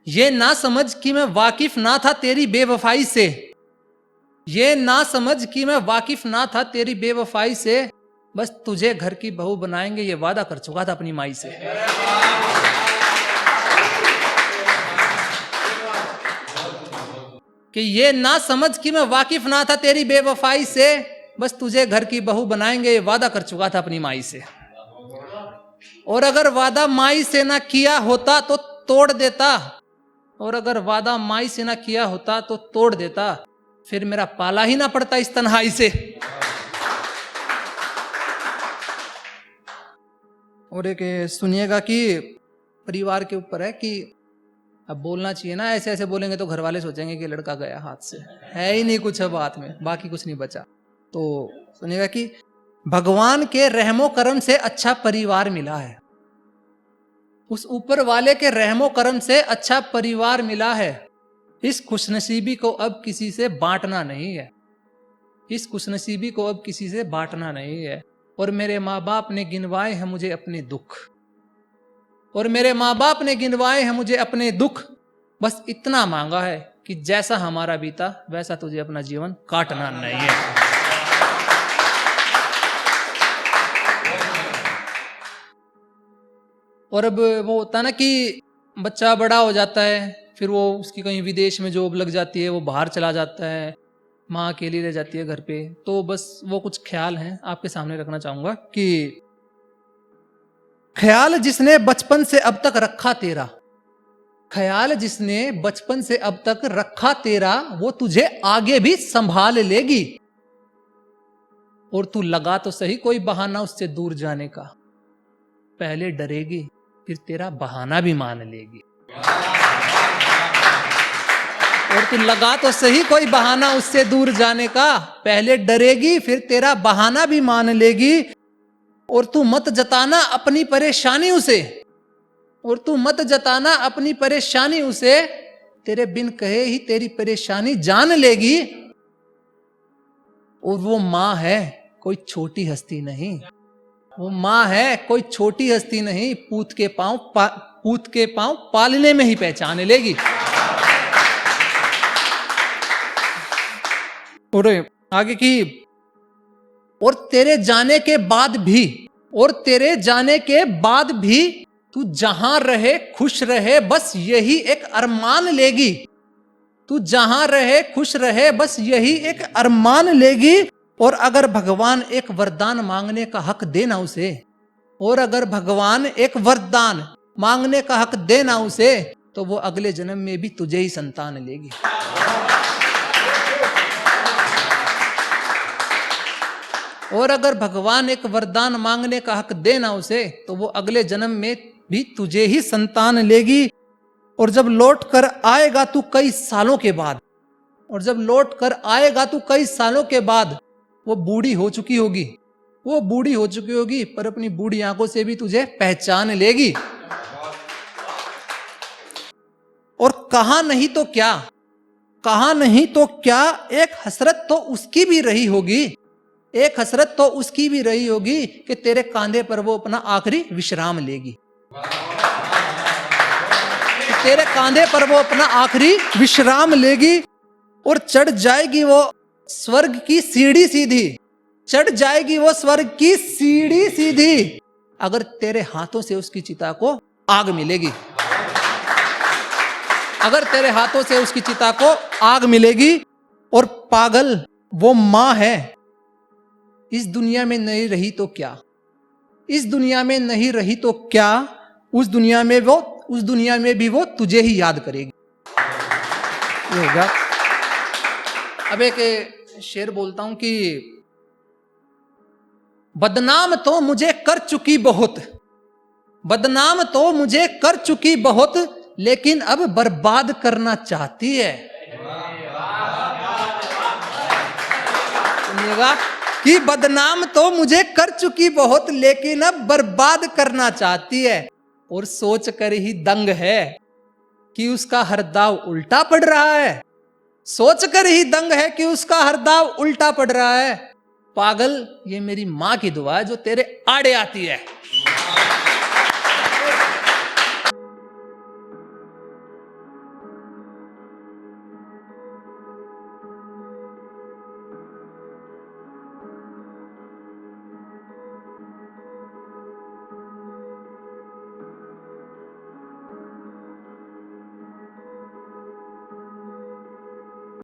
ये ना समझ कि मैं वाकिफ ना था तेरी बेवफाई से, ये ना समझ कि मैं वाकिफ ना था तेरी बेवफाई से, बस तुझे घर की बहू बनाएंगे ये वादा कर चुका था अपनी माई से। कि ये ना समझ कि मैं वाकिफ ना था तेरी बेवफाई से, बस तुझे घर की बहू बनाएंगे ये वादा कर चुका था अपनी माई से। और अगर वादा माई से ना किया होता तो तोड़ देता, और अगर वादा माई से ना किया होता तो तोड़ देता, फिर मेरा पाला ही ना पड़ता इस तन्हाई से। और एक सुनिएगा कि परिवार के ऊपर है कि अब बोलना चाहिए ना, ऐसे ऐसे बोलेंगे तो घर वाले सोचेंगे कि लड़का गया हाथ से, है ही नहीं कुछ अब हाथ में, बाकी कुछ नहीं बचा। तो सुनिएगा कि भगवान के रहमो करम से अच्छा परिवार मिला है, उस ऊपर वाले के रहमो करम से अच्छा परिवार मिला है। इस खुशनसीबी को अब किसी से बांटना नहीं है, इस खुशनसीबी को अब किसी से बांटना नहीं है। और मेरे माँ बाप ने गिनवाए हैं मुझे अपने दुख, और मेरे माँ बाप ने गिनवाए हैं मुझे अपने दुख, बस इतना मांगा है कि जैसा हमारा बीता वैसा तुझे अपना जीवन काटना नहीं है। और अब वो होता है ना कि बच्चा बड़ा हो जाता है, फिर वो उसकी कहीं विदेश में जॉब लग जाती है, वो बाहर चला जाता है, माँ अकेली रह जाती है घर पे। तो बस वो कुछ ख्याल हैं आपके सामने रखना चाहूंगा कि ख्याल जिसने बचपन से अब तक रखा तेरा, ख्याल जिसने बचपन से अब तक रखा तेरा, वो तुझे आगे भी संभाल लेगी। और तू लगा तो सही कोई बहाना उससे दूर जाने का, पहले डरेगी फिर तेरा बहाना भी मान लेगी। और तू लगा तो सही कोई बहाना उससे दूर जाने का, पहले डरेगी फिर तेरा बहाना भी मान लेगी। और तू मत जताना अपनी परेशानी उसे, और तू मत जताना अपनी परेशानी उसे, तेरे बिन कहे ही तेरी परेशानी जान लेगी। और वो माँ है कोई छोटी हस्ती नहीं, वो माँ है कोई छोटी हस्ती नहीं, पूत के पांव पालने में ही पहचान लेगी। और आगे की, और तेरे जाने के बाद भी, और तेरे जाने के बाद भी तू जहां रहे खुश रहे बस यही एक अरमान लेगी, तू जहां रहे खुश रहे बस यही एक अरमान लेगी। और अगर भगवान एक वरदान मांगने का हक देना उसे, और अगर भगवान एक वरदान मांगने का हक देना उसे, तो वो अगले जन्म में भी तुझे ही संतान लेगी। और अगर भगवान एक वरदान मांगने का हक देना उसे, तो वो अगले जन्म में भी तुझे ही संतान लेगी। और जब लौट कर आएगा तू कई सालों के बाद, और जब लौट कर आएगा तू कई सालों के बाद, वो बूढ़ी हो चुकी होगी, वो बूढ़ी हो चुकी होगी, पर अपनी बूढ़ी आंखों से भी तुझे पहचान लेगी। और कहा नहीं तो क्या, कहा नहीं तो क्या, एक हसरत तो उसकी भी रही होगी, एक हसरत तो उसकी भी रही होगी कि तेरे कांधे पर वो अपना आखिरी विश्राम लेगी, तेरे कांधे पर वो अपना आखिरी विश्राम लेगी। और चढ़ जाएगी वो स्वर्ग की सीढ़ी सीधी, चढ़ जाएगी वो स्वर्ग की सीढ़ी सीधी, अगर तेरे हाथों से उसकी चिता को आग मिलेगी, अगर तेरे हाथों से उसकी चिता को आग मिलेगी। और पागल वो माँ है, इस दुनिया में नहीं रही तो क्या, इस दुनिया में नहीं रही तो क्या, उस दुनिया में भी वो तुझे ही याद करेगी। ये होगा। अब एक शेर बोलता हूं कि बदनाम तो मुझे कर चुकी बहुत, बदनाम तो मुझे कर चुकी बहुत, लेकिन अब बर्बाद करना चाहती है। सुनिएगा कि बदनाम तो मुझे कर चुकी बहुत, लेकिन अब बर्बाद करना चाहती है। और सोच कर ही दंग है कि उसका हर दाव उल्टा पड़ रहा है, सोच कर ही दंग है कि उसका हर दाव उल्टा पड़ रहा है। पागल ये मेरी माँ की दुआ है जो तेरे आड़े आती है।